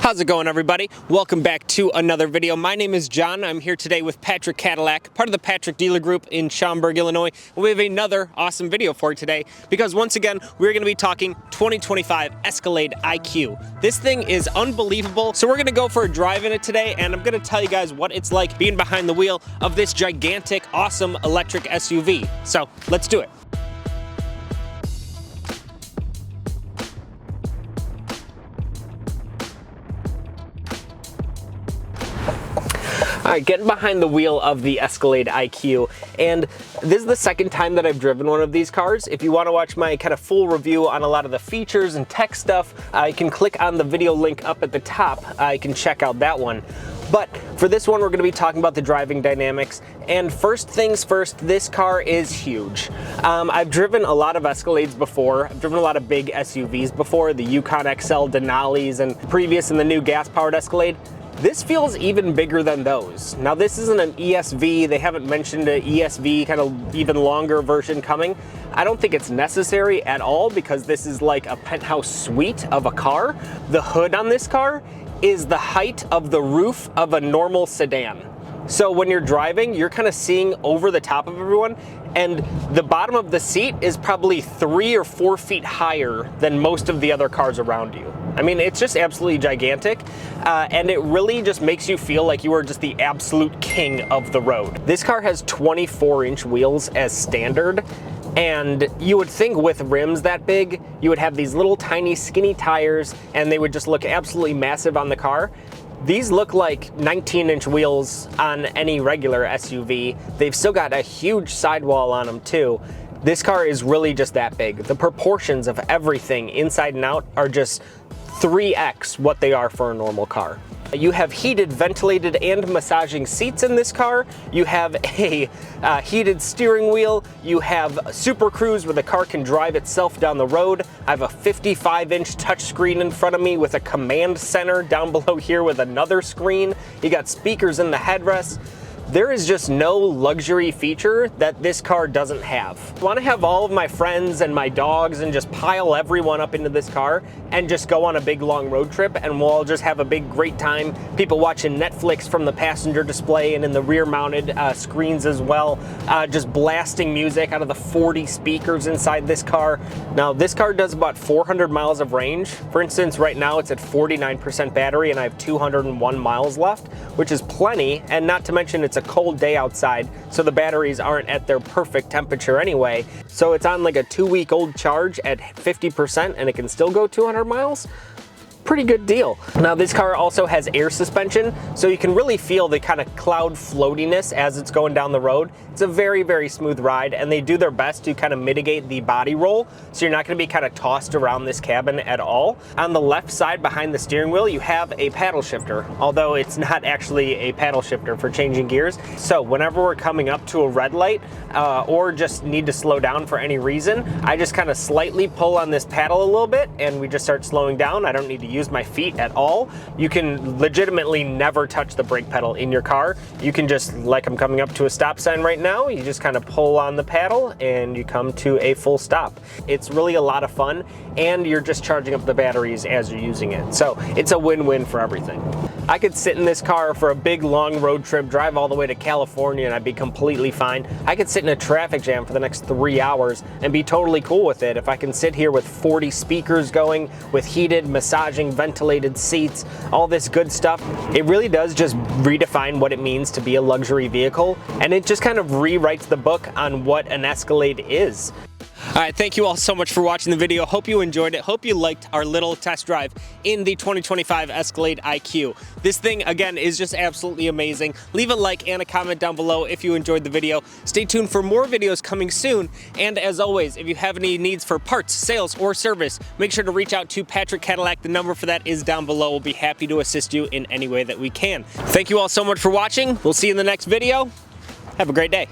How's it going, everybody? Welcome back to another video. My name is John. I'm here today with Patrick Cadillac, part of the Patrick Dealer Group in Schaumburg, Illinois. We have another awesome video for you today because once again, we're going to be talking 2025 Escalade IQ. This thing is unbelievable. So we're going to go for a drive in it today, and I'm going to tell you guys what it's like being behind the wheel of this gigantic, awesome electric SUV. So let's do it. All right, getting behind the wheel of the Escalade IQ, and this is the second time that I've driven one of these cars. If you want to watch my kind of full review on a lot of the features and tech stuff, you can click on the video link up at the top. You can check out that one. But for this one, we're going to be talking about the driving dynamics. And first things first, this car is huge. I've driven a lot of Escalades before. I've driven a lot of big SUVs before, the Yukon XL Denali's and previous in the new gas-powered Escalade. This feels even bigger than those. Now this isn't an ESV, they haven't mentioned an ESV kind of even longer version coming. I don't think it's necessary at all because this is like a penthouse suite of a car. The hood on this car is the height of the roof of a normal sedan. So when you're driving, you're kind of seeing over the top of everyone, and the bottom of the seat is probably 3 or 4 feet higher than most of the other cars around you. I mean, it's just absolutely gigantic, and it really just makes you feel like you are just the absolute king of the road. This car has 24-inch wheels as standard, and you would think with rims that big, you would have these little tiny skinny tires, and they would just look absolutely massive on the car. These look like 19-inch wheels on any regular SUV. They've still got a huge sidewall on them too. This car is really just that big. The proportions of everything inside and out are just 3x what they are for a normal car. You have heated, ventilated, and massaging seats in this car. You have a heated steering wheel. You have Super Cruise where the car can drive itself down the road. I have a 55-inch touchscreen in front of me with a command center down below here with another screen. You got speakers in the headrest. There is just no luxury feature that this car doesn't have. I want to have all of my friends and my dogs and just pile everyone up into this car and just go on a big long road trip, and we'll all just have a big great time. People watching Netflix from the passenger display and in the rear mounted screens as well, just blasting music out of the 40 speakers inside this car. Now this car does about 400 miles of range. For instance, right now it's at 49% battery and I have 201 miles left, which is plenty, and not to mention it's a cold day outside, so the batteries aren't at their perfect temperature anyway. So it's on like a 2-week-old charge at 50% and it can still go 200 miles. Pretty good deal. Now this car also has air suspension, so you can really feel the kind of cloud floatiness as it's going down the road. It's a very, very smooth ride, and they do their best to kind of mitigate the body roll, so you're not going to be kind of tossed around this cabin at all. On the left side behind the steering wheel, you have a paddle shifter, although it's not actually a paddle shifter for changing gears. So whenever we're coming up to a red light or just need to slow down for any reason, I just kind of slightly pull on this paddle a little bit and we just start slowing down. I don't need to use my feet at all. You can legitimately never touch the brake pedal in your car. You can just, like I'm coming up to a stop sign right now, you just kind of pull on the paddle and you come to a full stop. It's really a lot of fun, and you're just charging up the batteries as you're using it. So it's a win-win for everything. I could sit in this car for a big long road trip, drive all the way to California, and I'd be completely fine. I could sit in a traffic jam for the next 3 hours and be totally cool with it if I can sit here with 40 speakers going, with heated, massaging, ventilated seats, all this good stuff. It really does just redefine what it means to be a luxury vehicle, and it just kind of rewrites the book on what an Escalade is. All right, thank you all so much for watching the video. Hope you enjoyed it. Hope you liked our little test drive in the 2025 Escalade IQ. This thing, again, is just absolutely amazing. Leave a like and a comment down below if you enjoyed the video. Stay tuned for more videos coming soon. And as always, if you have any needs for parts, sales, or service, make sure to reach out to Patrick Cadillac. The number for that is down below. We'll be happy to assist you in any way that we can. Thank you all so much for watching. We'll see you in the next video. Have a great day.